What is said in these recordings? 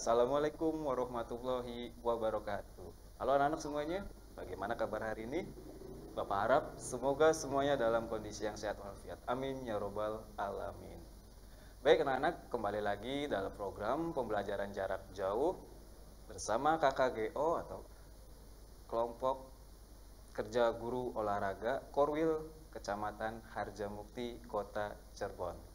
Assalamualaikum warahmatullahi wabarakatuh. Halo anak-anak semuanya, bagaimana kabar hari ini? Bapak harap semoga semuanya dalam kondisi yang sehat walafiat. Amin ya robbal alamin. Baik anak-anak, kembali lagi dalam program pembelajaran jarak jauh bersama KKGO atau Kelompok Kerja Guru Olahraga Korwil Kecamatan Harjamukti, Kota Cirebon.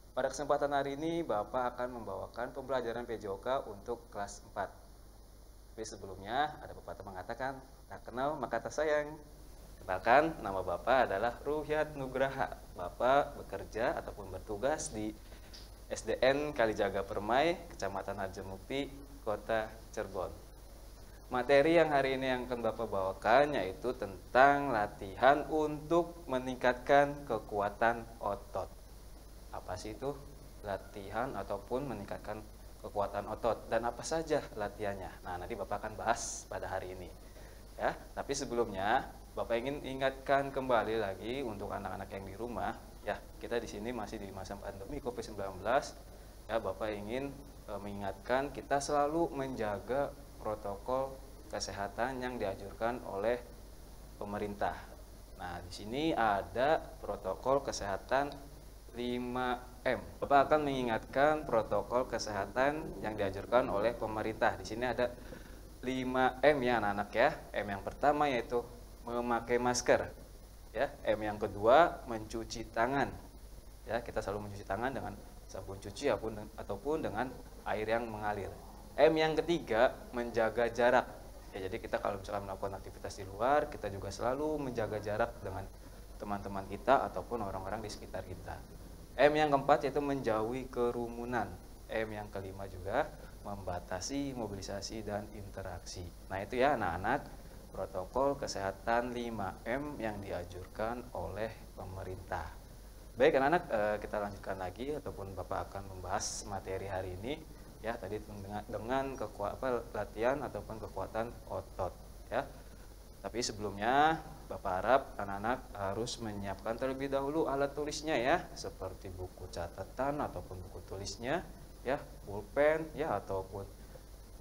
Pada kesempatan hari ini, Bapak akan membawakan pembelajaran PJOK untuk kelas 4. Tapi sebelumnya, ada pepatah mengatakan, tak kenal maka tak sayang. Kenalkan, nama Bapak adalah Ruhyat Nugraha. Bapak bekerja ataupun bertugas di SDN Kalijaga Permai, Kecamatan Harjamukti, Kota Cirebon. Materi yang hari ini yang akan Bapak bawakan yaitu tentang latihan untuk meningkatkan kekuatan otot. Apa sih itu latihan ataupun meningkatkan kekuatan otot dan apa saja latihannya? Nah, nanti Bapak akan bahas pada hari ini. Ya, tapi sebelumnya Bapak ingin ingatkan kembali lagi untuk anak-anak yang di rumah, ya, kita di sini masih di masa pandemi Covid-19. Ya, Bapak ingin mengingatkan kita selalu menjaga protokol kesehatan yang dianjurkan oleh pemerintah. Nah, di sini ada protokol kesehatan 5M. Bapak akan mengingatkan protokol kesehatan yang dianjurkan oleh pemerintah. Di sini ada 5M ya anak-anak ya. M yang pertama yaitu memakai masker. Ya, M yang kedua mencuci tangan. Ya, kita selalu mencuci tangan dengan sabun cuci ataupun dengan air yang mengalir. M yang ketiga menjaga jarak. Ya, jadi kita kalau misalkan melakukan aktivitas di luar, kita juga selalu menjaga jarak dengan teman-teman kita ataupun orang-orang di sekitar kita. M yang keempat yaitu menjauhi kerumunan. M yang kelima juga membatasi mobilisasi dan interaksi. Nah, itu ya anak-anak protokol kesehatan 5M yang dianjurkan oleh pemerintah. Baik anak-anak, kita lanjutkan lagi ataupun Bapak akan membahas materi hari ini ya, tadi dengan latihan ataupun kekuatan otot ya. Tapi sebelumnya Bapak harap anak-anak harus menyiapkan terlebih dahulu alat tulisnya ya, seperti buku catatan ataupun buku tulisnya ya, pulpen ya ataupun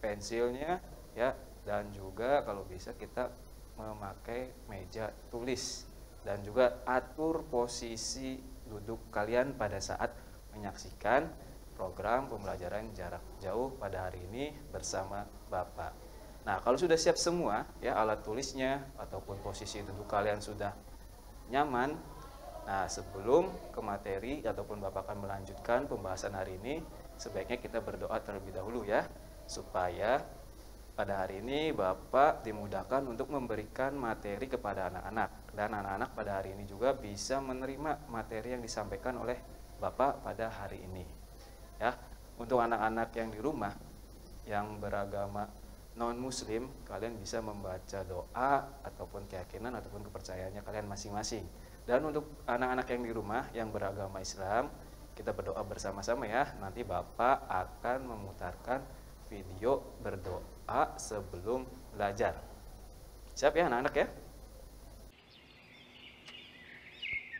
pensilnya ya, dan juga kalau bisa kita memakai meja tulis dan juga atur posisi duduk kalian pada saat menyaksikan program pembelajaran jarak jauh pada hari ini bersama Bapak. Nah, kalau sudah siap semua, ya alat tulisnya ataupun posisi duduk kalian sudah nyaman. Nah, sebelum ke materi ataupun Bapak akan melanjutkan pembahasan hari ini, sebaiknya kita berdoa terlebih dahulu ya, supaya pada hari ini Bapak dimudahkan untuk memberikan materi kepada anak-anak. Dan anak-anak pada hari ini juga bisa menerima materi yang disampaikan oleh Bapak pada hari ini. Ya, untuk anak-anak yang di rumah yang beragama non-muslim, kalian bisa membaca doa ataupun keyakinan ataupun kepercayaannya kalian masing-masing. Dan untuk anak-anak yang di rumah yang beragama Islam, kita berdoa bersama-sama ya. Nanti Bapak akan memutarkan video berdoa sebelum belajar. Siap ya anak-anak ya?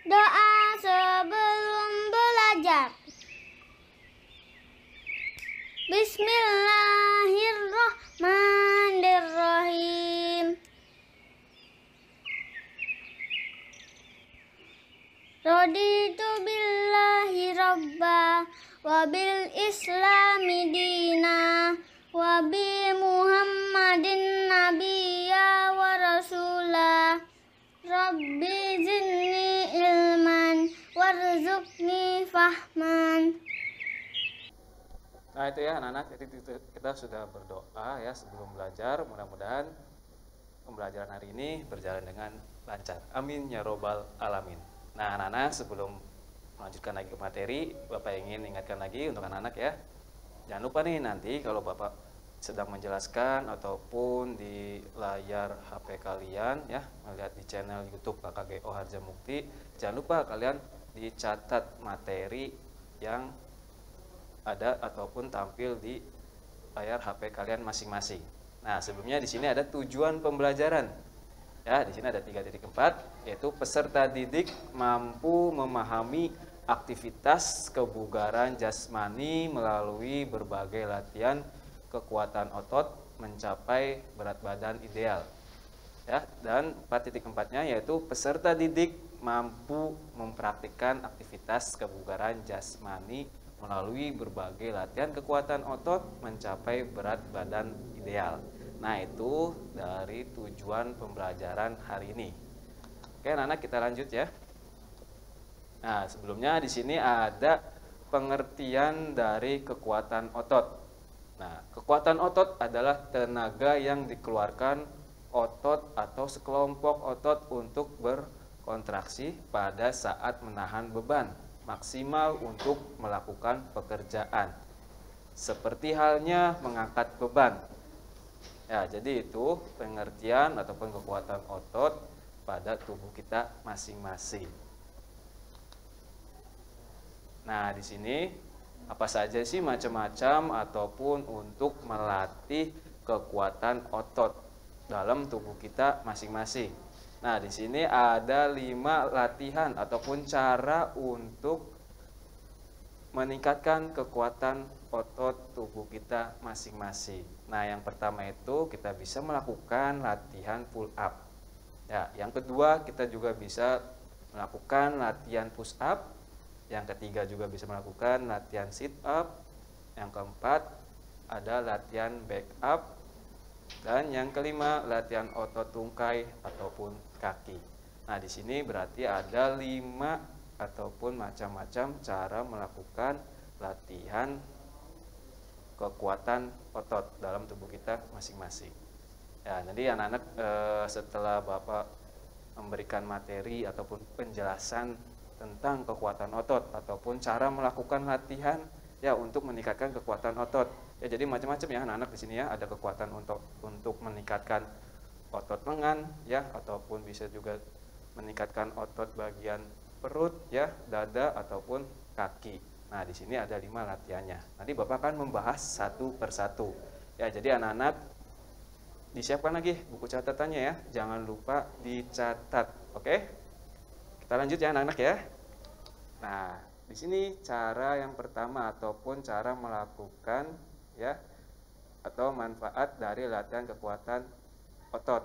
Doa sebelum belajar. Bismillahirrahmanirrahim. Raditu billahi rabba wa bil islami dina wa bi muhammadin nabiyya wa rasula. Rabbi zidni ilman warzuqni fahman. Nah, itu ya anak-anak, kita sudah berdoa ya sebelum belajar. Mudah-mudahan pembelajaran hari ini berjalan dengan lancar. Amin ya robbal alamin. Nah anak-anak, sebelum melanjutkan lagi ke materi, Bapak ingin ingatkan lagi untuk anak-anak ya, jangan lupa nih nanti kalau Bapak sedang menjelaskan ataupun di layar HP kalian ya, melihat di channel YouTube KKGO Harjamukti, jangan lupa kalian dicatat materi yang ada ataupun tampil di layar HP kalian masing-masing. Nah, sebelumnya di sini ada tujuan pembelajaran. Ya, di sini ada 3.4, yaitu peserta didik mampu memahami aktivitas kebugaran jasmani melalui berbagai latihan kekuatan otot mencapai berat badan ideal. Ya, dan 4.4-nya yaitu peserta didik mampu mempraktikkan aktivitas kebugaran jasmani melalui berbagai latihan kekuatan otot mencapai berat badan ideal. Nah, itu dari tujuan pembelajaran hari ini. Oke, anak-anak, kita lanjut ya. Nah, sebelumnya di sini ada pengertian dari kekuatan otot. Nah, kekuatan otot adalah tenaga yang dikeluarkan otot atau sekelompok otot untuk berkontraksi pada saat menahan beban maksimal untuk melakukan pekerjaan. Seperti halnya mengangkat beban. Ya, jadi itu pengertian ataupun kekuatan otot pada tubuh kita masing-masing. Nah, di sini apa saja sih macam-macam ataupun untuk melatih kekuatan otot dalam tubuh kita masing-masing. Nah, di sini ada 5 latihan ataupun cara untuk meningkatkan kekuatan otot tubuh kita masing-masing. Nah, yang pertama itu kita bisa melakukan latihan pull up. Ya, yang kedua kita juga bisa melakukan latihan push up. Yang ketiga juga bisa melakukan latihan sit up. Yang keempat ada latihan back up. Dan yang kelima latihan otot tungkai ataupun kaki. Nah, di sini berarti ada 5 ataupun macam-macam cara melakukan latihan kekuatan otot dalam tubuh kita masing-masing. Ya, nanti anak-anak setelah Bapak memberikan materi ataupun penjelasan tentang kekuatan otot ataupun cara melakukan latihan ya untuk meningkatkan kekuatan otot. Ya, jadi macam-macam ya anak-anak di sini ya, ada kekuatan untuk meningkatkan otot lengan ya, ataupun bisa juga meningkatkan otot bagian perut ya, dada ataupun kaki. Nah, di sini ada 5 latihannya. Nanti Bapak akan membahas satu persatu. Ya, jadi anak-anak disiapkan lagi buku catatannya ya, jangan lupa dicatat. Oke? Kita lanjut ya anak-anak ya. Nah, di sini cara yang pertama ataupun cara melakukan ya atau manfaat dari latihan kekuatan otot.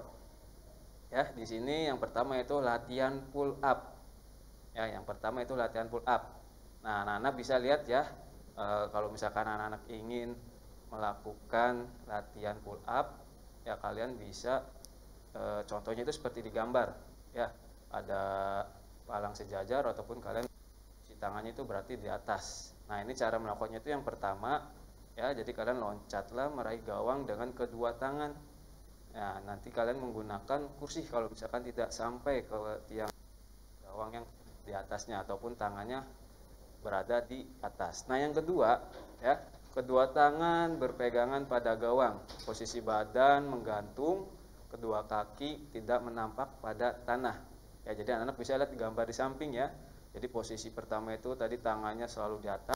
Ya, di sini yang pertama itu latihan pull up. Ya, yang pertama itu latihan pull up. Nah, anak-anak bisa lihat ya, kalau misalkan anak-anak ingin melakukan latihan pull up, ya kalian bisa contohnya itu seperti di gambar. Ya, ada palang sejajar ataupun kalian si tangannya itu berarti di atas. Nah, ini cara melakukannya itu yang pertama. Ya, jadi kalian loncatlah meraih gawang dengan kedua tangan. Ya, nanti kalian menggunakan kursi kalau misalkan tidak sampai ke tiang gawang yang di atasnya ataupun tangannya berada di atas. Nah, yang kedua, ya, kedua tangan berpegangan pada gawang. Posisi badan menggantung, kedua kaki tidak menampak pada tanah. Ya, jadi anak-anak bisa lihat gambar di samping ya. Jadi posisi pertama itu tadi tangannya selalu di atas.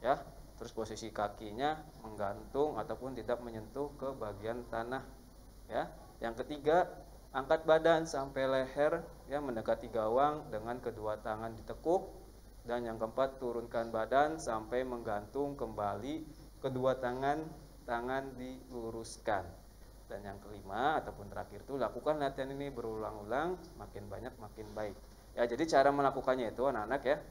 Ya. Terus posisi kakinya menggantung ataupun tidak menyentuh ke bagian tanah. Ya, yang ketiga angkat badan sampai leher ya mendekati gawang dengan kedua tangan ditekuk. Dan yang keempat turunkan badan sampai menggantung kembali kedua tangan diluruskan. Dan yang kelima ataupun terakhir itu lakukan latihan ini berulang-ulang, makin banyak makin baik. Ya, jadi cara melakukannya itu anak-anak ya.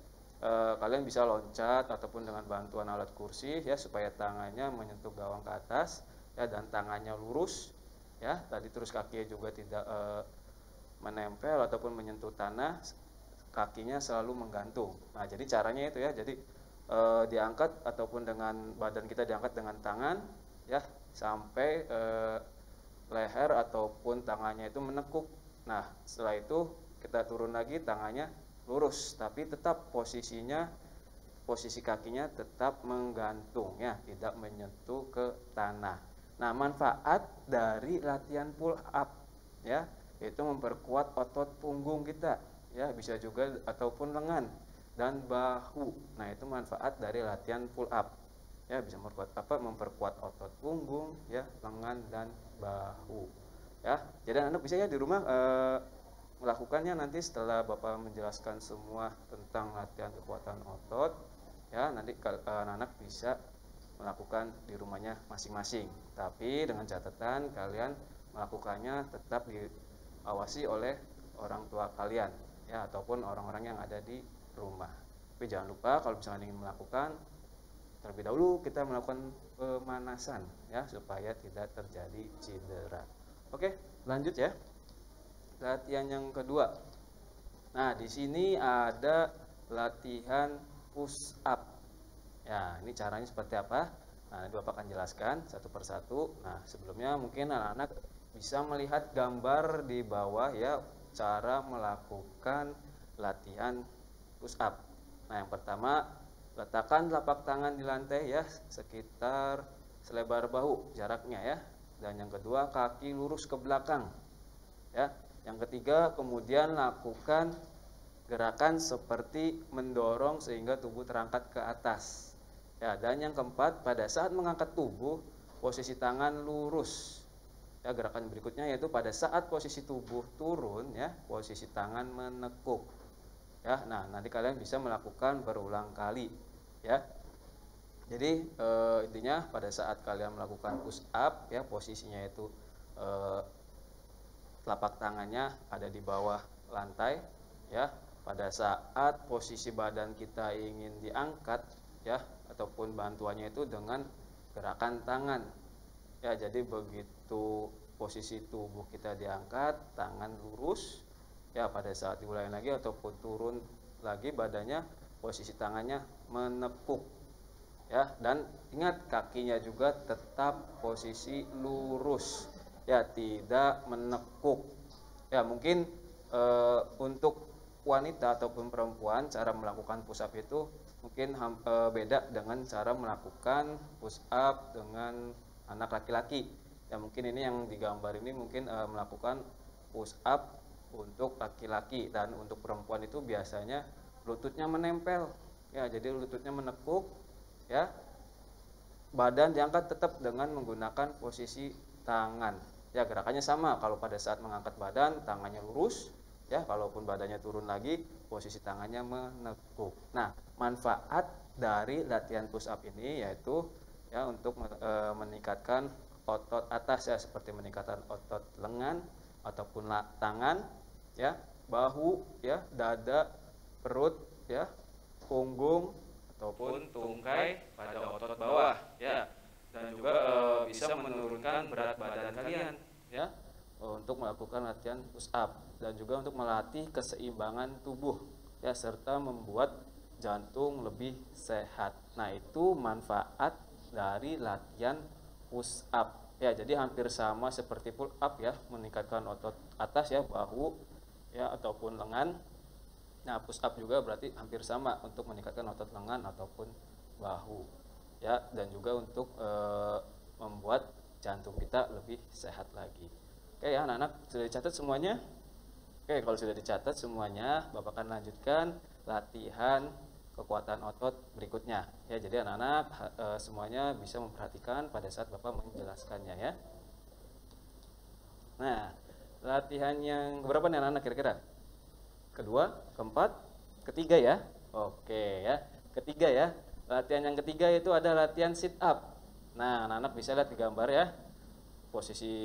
Kalian bisa loncat ataupun dengan bantuan alat kursi ya supaya tangannya menyentuh gawang ke atas ya dan tangannya lurus ya, tadi terus kakinya juga tidak menempel ataupun menyentuh tanah, kakinya selalu menggantung. Nah, jadi caranya itu ya, jadi diangkat ataupun dengan badan kita diangkat dengan tangan ya sampai leher ataupun tangannya itu menekuk. Nah, setelah itu kita turun lagi tangannya lurus, tapi tetap posisi kakinya tetap menggantung ya, tidak menyentuh ke tanah. Nah, manfaat dari latihan pull up ya, itu memperkuat otot punggung kita ya, bisa juga ataupun lengan dan bahu. Nah, itu manfaat dari latihan pull up ya, bisa memperkuat otot punggung ya, lengan dan bahu ya. Jadi anak bisa ya di rumah melakukannya nanti setelah Bapak menjelaskan semua tentang latihan kekuatan otot, ya nanti anak-anak bisa melakukan di rumahnya masing-masing. Tapi dengan catatan kalian melakukannya tetap diawasi oleh orang tua kalian, ya, ataupun orang-orang yang ada di rumah. Tapi jangan lupa kalau misalnya ingin melakukan, terlebih dahulu kita melakukan pemanasan, ya, supaya tidak terjadi cedera. Oke, lanjut ya. Latihan yang kedua. Nah, di sini ada latihan push up. Ya, ini caranya seperti apa? Nah, nanti Bapak akan jelaskan satu persatu. Nah, sebelumnya mungkin anak-anak bisa melihat gambar di bawah ya, cara melakukan latihan push up. Nah, yang pertama, letakkan telapak tangan di lantai ya, sekitar selebar bahu jaraknya ya. Dan yang kedua, kaki lurus ke belakang. Ya. Yang ketiga, kemudian lakukan gerakan seperti mendorong sehingga tubuh terangkat ke atas. Ya, dan yang keempat, pada saat mengangkat tubuh, posisi tangan lurus. Ya, gerakan berikutnya yaitu pada saat posisi tubuh turun, ya, posisi tangan menekuk. Ya, nah nanti kalian bisa melakukan berulang kali. Ya, jadi intinya pada saat kalian melakukan push up, ya, posisinya itu telapak tangannya ada di bawah lantai, ya. Pada saat posisi badan kita ingin diangkat, ya, ataupun bantuannya itu dengan gerakan tangan. Ya, jadi begitu posisi tubuh kita diangkat, tangan lurus, ya, pada saat diulangi lagi ataupun turun lagi badannya, posisi tangannya menepuk. Ya, dan ingat kakinya juga tetap posisi lurus. Ya, tidak menekuk. Ya, mungkin untuk wanita ataupun perempuan cara melakukan push up itu mungkin beda dengan cara melakukan push up dengan anak laki-laki. Ya, mungkin ini yang digambar ini mungkin melakukan push up untuk laki-laki, dan untuk perempuan itu biasanya lututnya menempel. Ya, jadi lututnya menekuk, ya. Badan diangkat tetap dengan menggunakan posisi tangan. Ya, gerakannya sama. Kalau pada saat mengangkat badan, tangannya lurus. Ya, kalaupun badannya turun lagi, posisi tangannya menekuk. Nah, manfaat dari latihan push up ini yaitu ya untuk meningkatkan otot atas ya, seperti meningkatkan otot lengan ataupun tangan, ya, bahu, ya, dada, perut, ya, punggung ataupun tungkai pada otot bawah, ya, dan juga bisa menurunkan berat badan kalian, ya, untuk melakukan latihan push up, dan juga untuk melatih keseimbangan tubuh, ya, serta membuat jantung lebih sehat. Nah, itu manfaat dari latihan push up. Ya, jadi hampir sama seperti pull up ya, meningkatkan otot atas ya, bahu, ya, ataupun lengan. Nah, push up juga berarti hampir sama untuk meningkatkan otot lengan ataupun bahu, ya, dan juga untuk membuat jantung kita lebih sehat lagi. Oke ya, anak-anak sudah dicatat semuanya? Oke, kalau sudah dicatat semuanya, Bapak akan lanjutkan latihan kekuatan otot berikutnya. Ya, jadi anak-anak semuanya bisa memperhatikan pada saat Bapak menjelaskannya ya. Nah, latihan yang berapa nih anak-anak kira-kira? Kedua, keempat, ketiga ya. Oke ya, ketiga ya. Latihan yang ketiga itu ada latihan sit up. Nah, anak-anak bisa lihat di gambar ya, posisi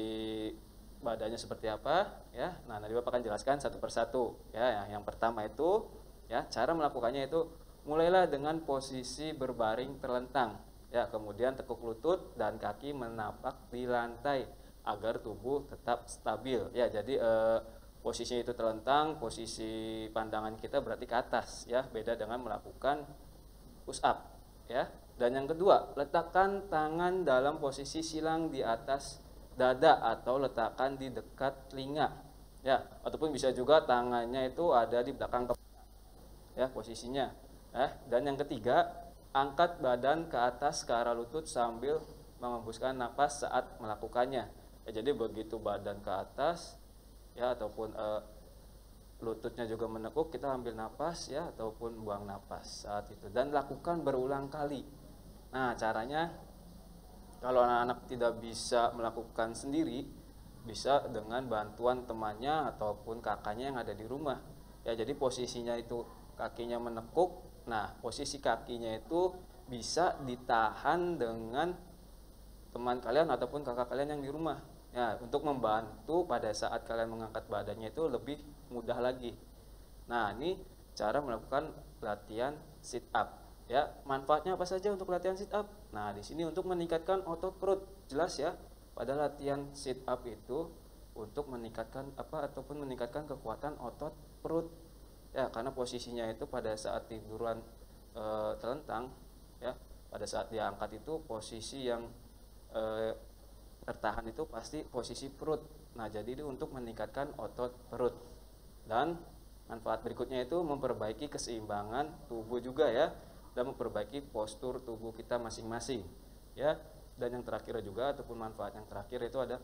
badannya seperti apa ya. Nah, nanti Bapak akan jelaskan satu persatu ya. Yang pertama itu ya, cara melakukannya itu mulailah dengan posisi berbaring terlentang ya, kemudian tekuk lutut dan kaki menapak di lantai agar tubuh tetap stabil ya. Jadi posisi itu terlentang, posisi pandangan kita berarti ke atas ya, beda dengan melakukan push up ya. Dan yang kedua, letakkan tangan dalam posisi silang di atas dada atau letakkan di dekat telinga ya, ataupun bisa juga tangannya itu ada di belakang kepala ya posisinya. Dan yang ketiga, angkat badan ke atas ke arah lutut sambil mengembuskan napas saat melakukannya ya. Jadi begitu badan ke atas ya, ataupun lututnya juga menekuk, kita ambil napas ya, ataupun buang napas saat itu, dan lakukan berulang kali. Nah, caranya kalau anak-anak tidak bisa melakukan sendiri, bisa dengan bantuan temannya ataupun kakaknya yang ada di rumah. Ya, jadi posisinya itu kakinya menekuk. Nah, posisi kakinya itu bisa ditahan dengan teman kalian ataupun kakak kalian yang di rumah. Ya, untuk membantu pada saat kalian mengangkat badannya itu lebih mudah lagi. Nah, ini cara melakukan latihan sit up. Ya, manfaatnya apa saja untuk latihan sit up? Nah, di sini untuk meningkatkan otot perut. Jelas ya, pada latihan sit up itu untuk meningkatkan ataupun meningkatkan kekuatan otot perut. Ya, karena posisinya itu pada saat tiduran terlentang, ya, pada saat diangkat itu posisi yang tertahan itu pasti posisi perut. Nah, jadi itu untuk meningkatkan otot perut. Dan manfaat berikutnya itu memperbaiki keseimbangan tubuh juga ya, dan memperbaiki postur tubuh kita masing-masing ya. Dan yang terakhir juga ataupun manfaat yang terakhir itu ada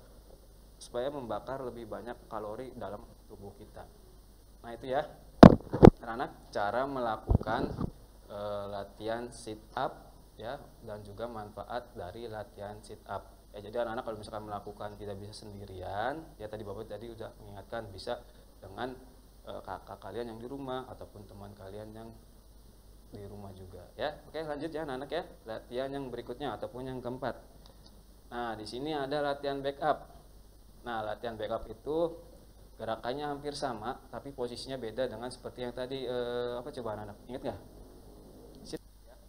supaya membakar lebih banyak kalori dalam tubuh kita. Nah, itu ya anak-anak cara melakukan latihan sit up ya, dan juga manfaat dari latihan sit up ya. Jadi anak-anak kalau misalkan melakukan tidak bisa sendirian ya, tadi Bapak tadi udah mengingatkan bisa dengan kakak kalian yang di rumah ataupun teman kalian yang di rumah juga ya. Oke, lanjut ya anak-anak ya, latihan yang berikutnya ataupun yang keempat. Nah, di sini ada latihan backup. Nah, latihan backup itu gerakannya hampir sama tapi posisinya beda dengan seperti yang tadi apa coba anak-anak ingat nggak? Sit up.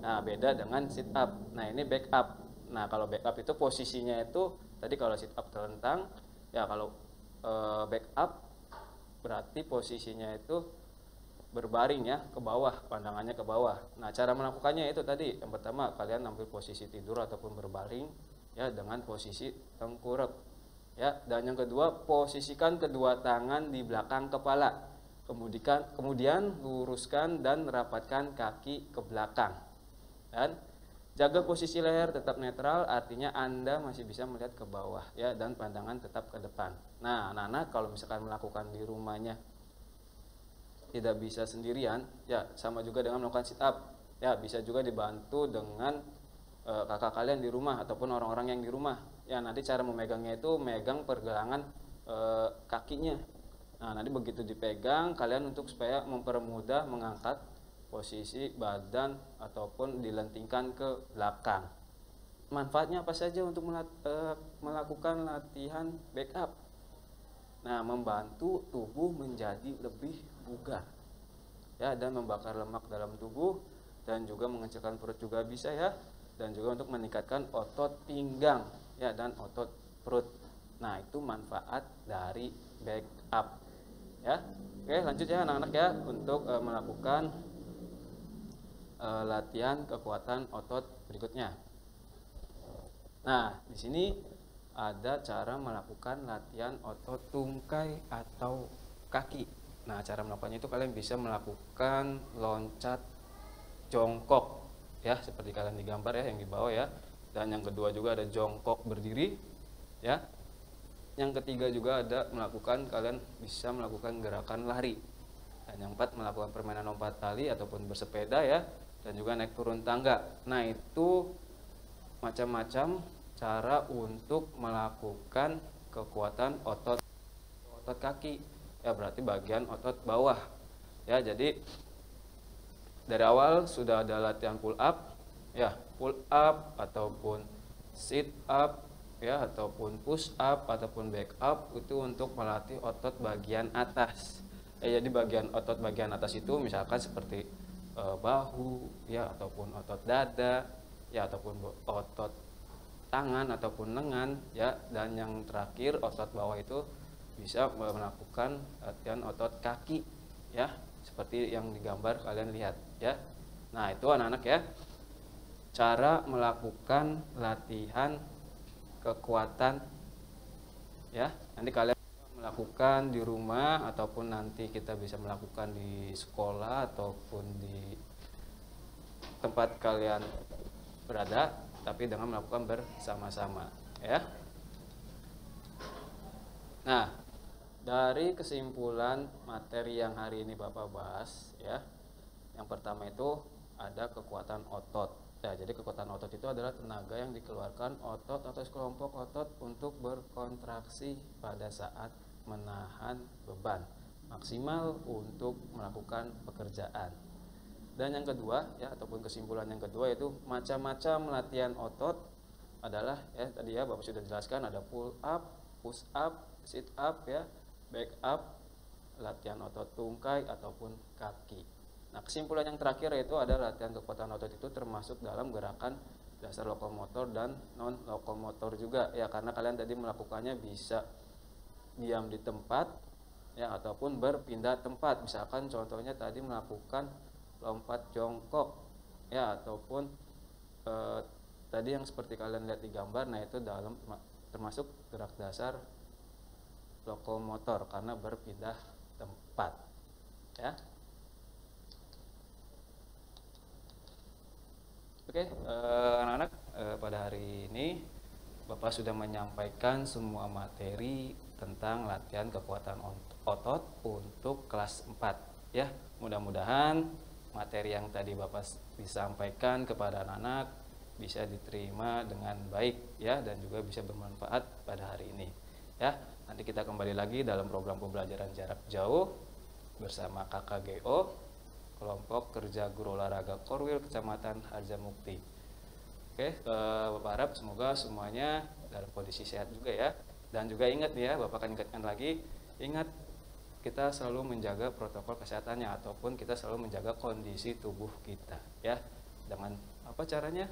Nah, beda dengan sit up. Nah, ini backup. Nah, kalau backup itu posisinya itu tadi kalau sit up terlentang ya, kalau backup berarti posisinya itu berbaring ya, ke bawah, pandangannya ke bawah. Nah, cara melakukannya itu tadi yang pertama kalian ambil posisi tidur ataupun berbaring ya dengan posisi tengkurap ya. Dan yang kedua, posisikan kedua tangan di belakang kepala, kemudian luruskan dan rapatkan kaki ke belakang dan jaga posisi leher tetap netral, artinya Anda masih bisa melihat ke bawah ya, dan pandangan tetap ke depan. Nah, anak-anak kalau misalkan melakukan di rumahnya tidak bisa sendirian ya, sama juga dengan melakukan sit up ya, bisa juga dibantu dengan kakak kalian di rumah ataupun orang-orang yang di rumah ya. Nanti cara memegangnya itu megang pergelangan kakinya. Nah, nanti begitu dipegang kalian untuk supaya mempermudah mengangkat posisi badan ataupun dilentingkan ke belakang. Manfaatnya apa saja untuk melakukan latihan backup? Nah, membantu tubuh menjadi lebih bugar ya, dan membakar lemak dalam tubuh, dan juga mengecilkan perut juga bisa ya, dan juga untuk meningkatkan otot pinggang ya dan otot perut. Nah, itu manfaat dari backup ya. Oke, lanjut ya anak-anak ya untuk melakukan latihan kekuatan otot berikutnya. Nah, di sini ada cara melakukan latihan otot tungkai atau kaki. Nah, cara melakukannya itu kalian bisa melakukan loncat jongkok ya, seperti kalian digambar ya yang di bawah ya. Dan yang kedua juga ada jongkok berdiri ya. Yang ketiga juga ada kalian bisa melakukan gerakan lari. Dan yang keempat melakukan permainan lompat tali ataupun bersepeda ya, dan juga naik turun tangga. Nah, itu macam-macam cara untuk melakukan kekuatan otot kaki ya, berarti bagian otot bawah ya. Jadi dari awal sudah ada latihan pull up ya, pull up ataupun sit up ya, ataupun push up ataupun back up, itu untuk melatih otot bagian atas ya. Jadi otot bagian atas itu misalkan seperti bahu ya, ataupun otot dada ya, ataupun otot tangan ataupun lengan ya. Dan yang terakhir otot bawah itu bisa melakukan latihan otot kaki ya, seperti yang digambar kalian lihat ya. Nah, itu anak-anak ya cara melakukan latihan kekuatan ya. Nanti kalian melakukan di rumah ataupun nanti kita bisa melakukan di sekolah ataupun di tempat kalian berada, tapi dengan melakukan bersama-sama ya. Nah, dari kesimpulan materi yang hari ini Bapak bahas ya, yang pertama itu ada kekuatan otot Ya, jadi kekuatan otot itu adalah tenaga yang dikeluarkan otot atau sekelompok otot untuk berkontraksi pada saat menahan beban maksimal untuk melakukan pekerjaan. Dan yang kedua ya, ataupun kesimpulan yang kedua yaitu macam-macam latihan otot adalah ya tadi ya Bapak sudah jelaskan, ada pull up, push up, sit up ya, back up, latihan otot tungkai ataupun kaki. Nah, kesimpulan yang terakhir yaitu ada latihan kekuatan otot itu termasuk dalam gerakan dasar lokomotor dan non lokomotor juga ya, karena kalian tadi melakukannya bisa diam di tempat ya ataupun berpindah tempat. Misalkan contohnya tadi melakukan lompat jongkok ya, ataupun tadi yang seperti kalian lihat di gambar, nah itu dalam termasuk gerak dasar lokomotor karena berpindah tempat ya. Oke, anak-anak, pada hari ini Bapak sudah menyampaikan semua materi tentang latihan kekuatan otot untuk kelas 4 ya. Mudah-mudahan materi yang tadi Bapak disampaikan kepada anak-anak bisa diterima dengan baik ya, dan juga bisa bermanfaat pada hari ini ya. Nanti kita kembali lagi dalam program pembelajaran jarak jauh bersama KKGO Kelompok Kerja Guru Olahraga Korwil Kecamatan Harjamukti. Oke, Bapak harap semoga semuanya dalam kondisi sehat juga ya. Dan juga ingat ya, Bapak akan ingatkan lagi, ingat kita selalu menjaga protokol kesehatannya ataupun kita selalu menjaga kondisi tubuh kita ya. Dengan apa caranya?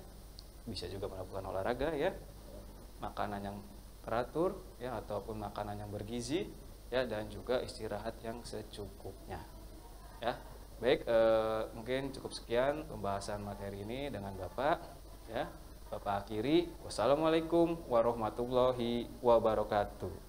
Bisa juga melakukan olahraga ya, makanan yang teratur ya ataupun makanan yang bergizi ya, dan juga istirahat yang secukupnya ya. Baik, mungkin cukup sekian pembahasan materi ini dengan Bapak ya. Bapak akhiri, wassalamualaikum warahmatullahi wabarakatuh.